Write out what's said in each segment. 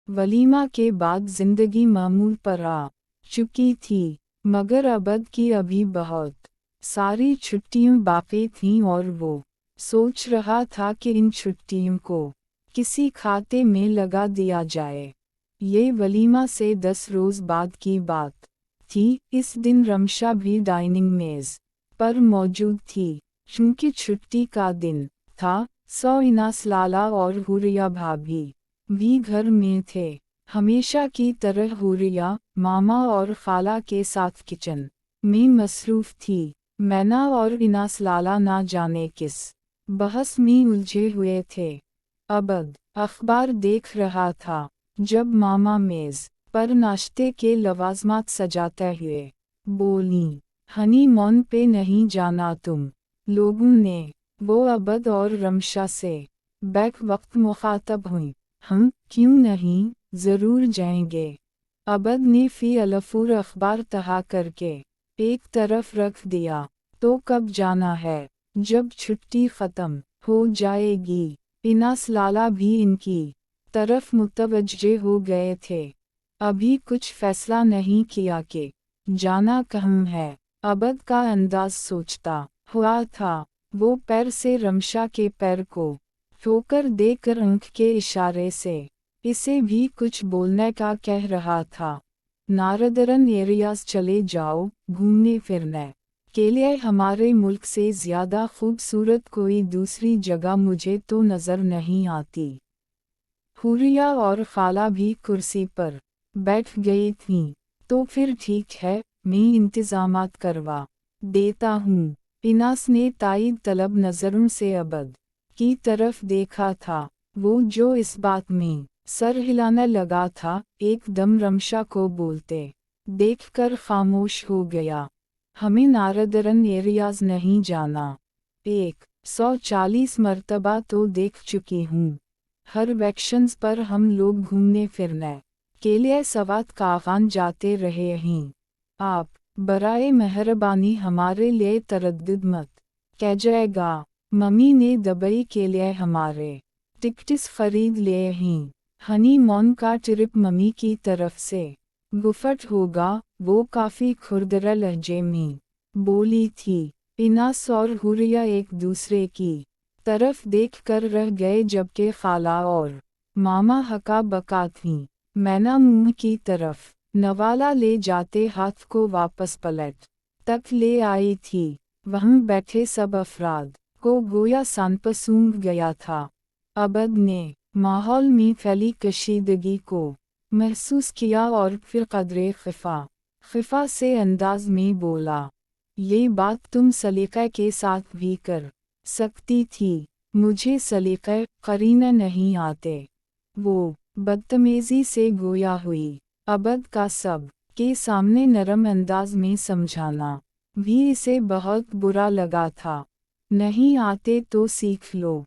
वलीमा के बाद जिंदगी मामूल पर आ चुकी थी, मगर अबद की अभी बहुत सारी छुट्टियां बाकी थीं और वो सोच रहा था कि इन छुट्टियों को किसी खाते में लगा दिया जाए। ये वलीमा से 10 रोज़ बाद की बात थी। इस दिन रमशा भी डाइनिंग मेज़ पर मौजूद थी। चूंकि छुट्टी का दिन था, सो इनास लाला और हुरिया भाभी भी घर में थे। हमेशा की तरह हुरिया मामा और खाला के साथ किचन में मसरूफ़ थी। मैना और इनास लाला ना जाने किस बहस में उलझे हुए थे। अबद अखबार देख रहा था जब मामा मेज़ पर नाश्ते के लवाज़मात सजाते हुए बोली, हनीमून पे नहीं जाना तुम लोगों ने? वो अबद और रमशा से बैक वक्त मुखातब हुई। हम क्यों नहीं, ज़रूर जाएंगे। अबद ने फी अलफूर अखबार तहा करके एक तरफ रख दिया। तो कब जाना है? जब छुट्टी ख़त्म हो जाएगी। इनास लाला भी इनकी तरफ मुतवज्जे हो गए थे। अभी कुछ फैसला नहीं किया कि जाना कहाँ है। अबद का अंदाज सोचता हुआ था। वो पैर से रमशा के पैर को ठोकर देकर आंख के इशारे से इसे भी कुछ बोलने का कह रहा था। नारदरन एरियाज चले जाओ घूमने फिरने के लिए। हमारे मुल्क से ज़्यादा खूबसूरत कोई दूसरी जगह मुझे तो नज़र नहीं आती। हुरिया और खाला भी कुर्सी पर बैठ गई थीं। तो फिर ठीक है, मैं इंतज़ामात करवा देता हूँ। इनास ने ताईद तलब नज़रों से अबद की तरफ देखा था। वो जो इस बात में सर हिलाने लगा था, एकदम रमशा को बोलते देखकर खामोश हो गया। हमें नारदरन एरियाज नहीं जाना। 140 मरतबा तो देख चुकी हूँ। हर वैक्शंस पर हम लोग घूमने फिरने के लिए सवात कागान जाते रहे हैं। आप बराए मेहरबानी हमारे लिए तरद्दुद मत कीजिएगा। मम्मी ने दुबई के लिए हमारे टिकट्स खरीद लिए हैं। हनीमून का ट्रिप मम्मी की तरफ से गुफ्त होगा। वो काफ़ी खुरदरा लहजे में बोली थी। इनास और हुरिया एक दूसरे की तरफ देखकर रह गए, जबकि खाला और मामा हका बका थीं। मैना मुंह की तरफ नवाला ले जाते हाथ को वापस पलट तक ले आई थी। वहाँ बैठे सब अफराद को गोया सनप सूंघ गया था। अबद ने माहौल में फैली कशीदगी को महसूस किया और फिर कदरे खिफा से अंदाज में बोला, ये बात तुम सलीक़े के साथ भी कर सकती थी। मुझे सलीक़े करीने नहीं आते। वो बदतमीज़ी से गोया हुई। अबद का सब के सामने नरम अंदाज में समझाना भी इसे बहुत बुरा लगा था। नहीं आते तो सीख लो।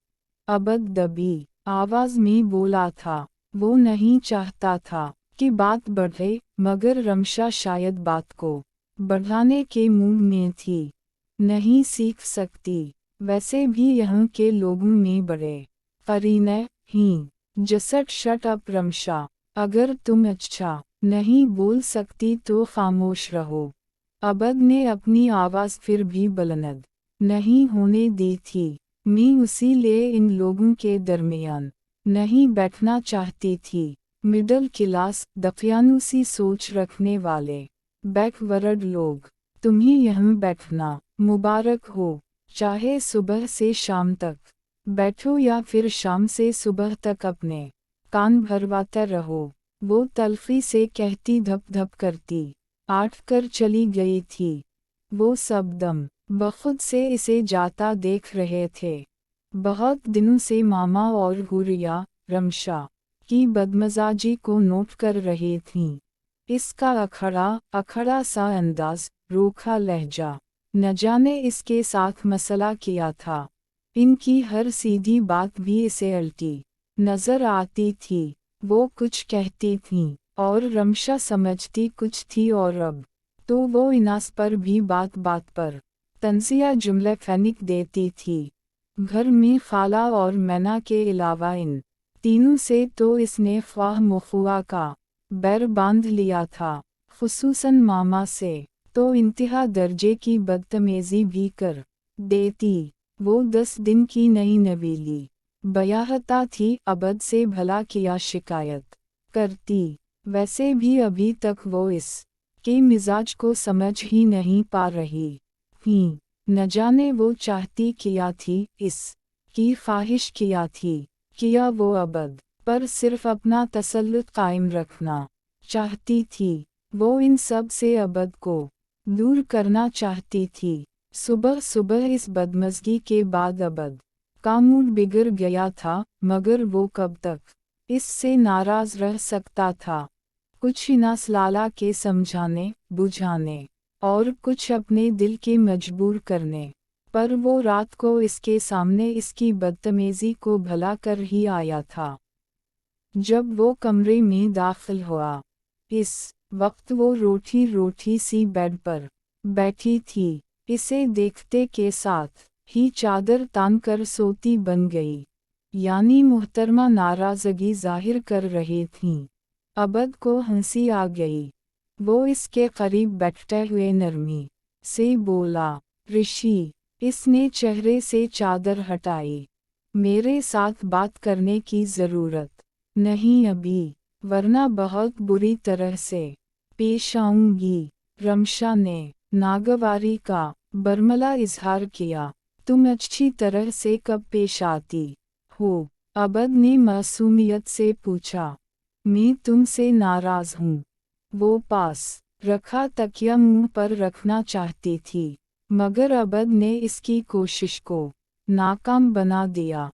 अबद दबी आवाज़ में बोला था। वो नहीं चाहता था कि बात बढ़े, मगर रमशा शायद बात को बढ़ाने के मूड में थी। नहीं सीख सकती। वैसे भी यहाँ के लोगों में बड़े करीने हैं। जसट शट अप रमशा, अगर तुम अच्छा नहीं बोल सकती तो खामोश रहो। अबद ने अपनी आवाज़ फिर भी बुलंद नहीं होने दी थी। मैं उसी लिए इन लोगों के दरमियान नहीं बैठना चाहती थी। मिडल क्लास दकियानुसी सोच रखने वाले बैकवर्ड लोग। तुम्हें यहाँ बैठना मुबारक हो। चाहे सुबह से शाम तक बैठो या फिर शाम से सुबह तक अपने कान भरवाते रहो। वो तल्खी से कहती धप धप करती आठ कर चली गई थी। वो सब दम बखुद से इसे जाता देख रहे थे। बहुत दिनों से मामा और हुरिया रमशा की बदमजाजी को नोट कर रही थीं। इसका अखड़ा सा अंदाज, रूखा लहजा, न जाने इसके साथ मसला किया था। इनकी हर सीधी बात भी इसे अल्टी नज़र आती थी। वो कुछ कहती थीं और रमशा समझती कुछ थी, और अब तो वो इनास पर भी बात बात पर तंजिया जुमले फेंक देती थी। घर में खाला और मैना के अलावा इन तीनों से तो इसने ख्वाह मखुआ का बैर बांध लिया था, खुसूसन मामा से तो इंतहा दर्जे की बदतमीजी भी कर देती। वो 10 दिन की नई नवेली बयाहता थी, अबद से भला किया शिकायत करती। वैसे भी अभी तक वो इस के मिजाज को समझ ही नहीं पा रही थी। न जाने वो चाहती क्या थी, इस की ख्वाहिश क्या थी। किया वो अबद पर सिर्फ अपना तसल्लुत कायम रखना चाहती थी। वो इन सब से अबद को दूर करना चाहती थी। सुबह सुबह इस बदमज़गी के बाद अबद का मूड बिगड़ गया था, मगर वो कब तक इससे नाराज़ रह सकता था। कुछ इनास लाला के समझाने बुझाने और कुछ अपने दिल के मजबूर करने पर वो रात को इसके सामने इसकी बदतमीजी को भला कर ही आया था। जब वो कमरे में दाखिल हुआ, इस वक्त वो रोटी रोटी सी बेड पर बैठी थी। इसे देखते के साथ ही चादर तान कर सोती बन गई, यानी मुहतरमा नाराज़गी जाहिर कर रही थीं। अबद को हंसी आ गई। वो इसके करीब बैठते हुए नरमी से बोला, ऋषि। इसने चेहरे से चादर हटाई। मेरे साथ बात करने की ज़रूरत नहीं अभी, वरना बहुत बुरी तरह से पेश आऊंगी। रमशा ने नागवारी का बरमला इजहार किया। तुम अच्छी तरह से कब पेश आती हो? अबद ने मासूमियत से पूछा। मैं तुमसे नाराज़ हूँ। वो पास रखा तकिया मुंह पर रखना चाहती थी, मगर अबद ने इसकी कोशिश को नाकाम बना दिया।